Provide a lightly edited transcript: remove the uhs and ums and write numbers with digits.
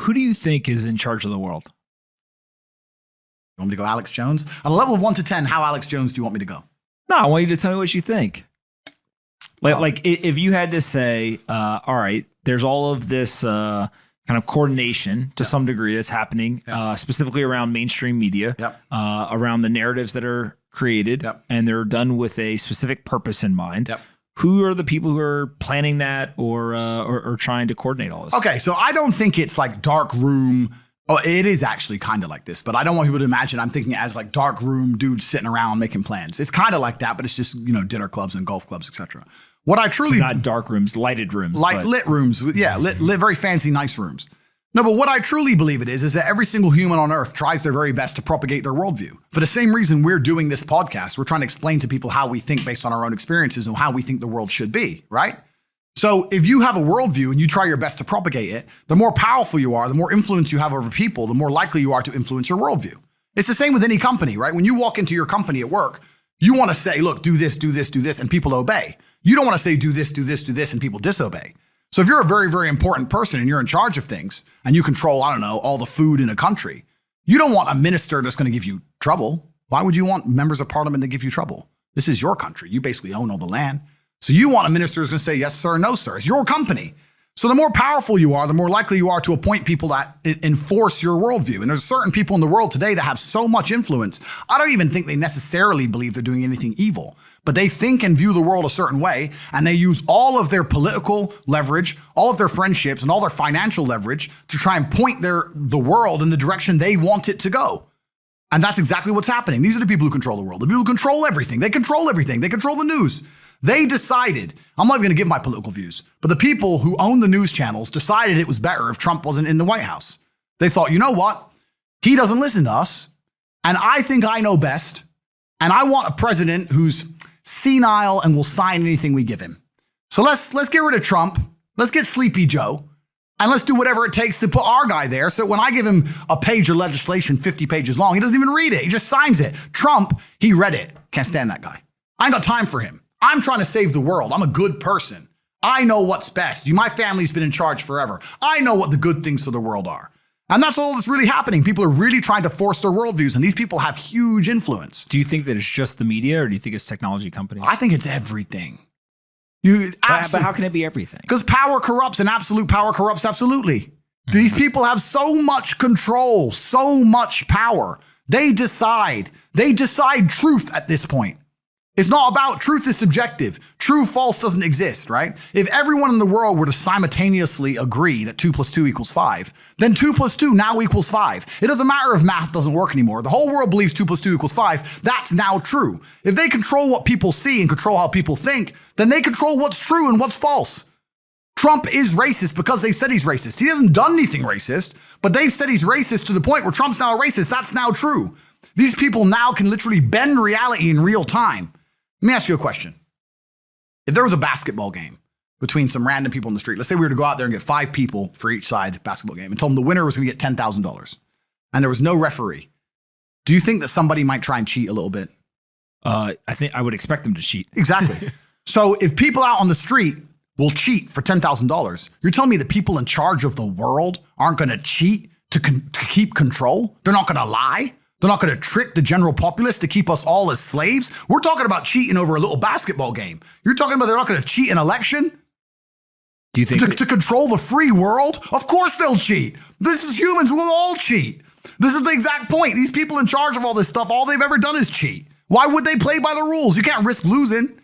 who do you think is in charge of the world? You want me to go Alex Jones? On a level of 1 to 10, how Alex Jones do you want me to go? No, I want you to tell me what you think. Like if you had to say, all right, there's all of this kind of coordination to some degree that's happening, specifically around mainstream media, around the narratives that are created, and they're done with a specific purpose in mind. Who are the people who are planning that or trying to coordinate all this? Okay, so I don't think it's like dark room. Oh, it is actually kind of like this, but I don't want people to imagine I'm thinking as like dark room dudes sitting around making plans. It's kind of like that, but it's just, dinner clubs and golf clubs, etc. What I truly... So not dark rooms, lighted rooms. Lit rooms. Yeah, lit, very fancy, nice rooms. No, but what I truly believe it is that every single human on earth tries their very best to propagate their worldview. For the same reason we're doing this podcast, we're trying to explain to people how we think based on our own experiences and how we think the world should be, right? So if you have a worldview and you try your best to propagate it, the more powerful you are, the more influence you have over people, the more likely you are to influence your worldview. It's the same with any company, right? When you walk into your company at work, you want to say, look, do this, do this, do this, and people obey. You don't want to say, do this, do this, do this, and people disobey. So if you're a very, very important person and you're in charge of things and you control, I don't know, all the food in a country, you don't want a minister that's going to give you trouble. Why would you want members of parliament to give you trouble? This is your country. You basically own all the land. So you want a minister who's going to say, yes, sir, no, sir. It's your company. So the more powerful you are, the more likely you are to appoint people that enforce your worldview. And there's certain people in the world today that have so much influence. I don't even think they necessarily believe they're doing anything evil, but they think and view the world a certain way. And they use all of their political leverage, all of their friendships, and all their financial leverage to try and point the world in the direction they want it to go. And that's exactly what's happening. These are the people who control the world. The people who control everything. They control everything. They control the news. They decided, I'm not even going to give my political views, but the people who own the news channels decided it was better if Trump wasn't in the White House. They thought, you know what? He doesn't listen to us, and I think I know best, and I want a president who's senile and will sign anything we give him. So let's get rid of Trump. Let's get Sleepy Joe, and let's do whatever it takes to put our guy there. So when I give him a page of legislation, 50 pages long, he doesn't even read it. He just signs it. Trump, he read it. Can't stand that guy. I ain't got time for him. I'm trying to save the world. I'm a good person. I know what's best. My family's been in charge forever. I know what the good things for the world are. And that's all that's really happening. People are really trying to force their worldviews, and these people have huge influence. Do you think that it's just the media, or do you think it's technology companies? I think it's everything. But how can it be everything? Because power corrupts, and absolute power corrupts absolutely. These people have so much control, so much power. They decide truth at this point. It's not about truth is subjective. True, false doesn't exist, right? If everyone in the world were to simultaneously agree that 2 + 2 = 5, then 2 + 2 now equals 5. It doesn't matter if math doesn't work anymore. The whole world believes 2 + 2 = 5. That's now true. If they control what people see and control how people think, then they control what's true and what's false. Trump is racist because they said he's racist. He hasn't done anything racist, but they've said he's racist to the point where Trump's now a racist. That's now true. These people now can literally bend reality in real time. Let me ask you a question. If there was a basketball game between some random people in the street, let's say we were to go out there and get 5 people for each side basketball game and told them the winner was going to get $10,000 and there was no referee, do you think that somebody might try and cheat a little bit? I think I would expect them to cheat. Exactly. So if people out on the street will cheat for $10,000, you're telling me that people in charge of the world aren't going to cheat to keep control? They're not going to lie? They're not going to trick the general populace to keep us all as slaves? We're talking about cheating over a little basketball game. You're talking about they're not going to cheat an election? Do you think to control the free world? Of course they'll cheat. This is humans. We'll all cheat. This is the exact point. These people in charge of all this stuff, all they've ever done is cheat. Why would they play by the rules? You can't risk losing.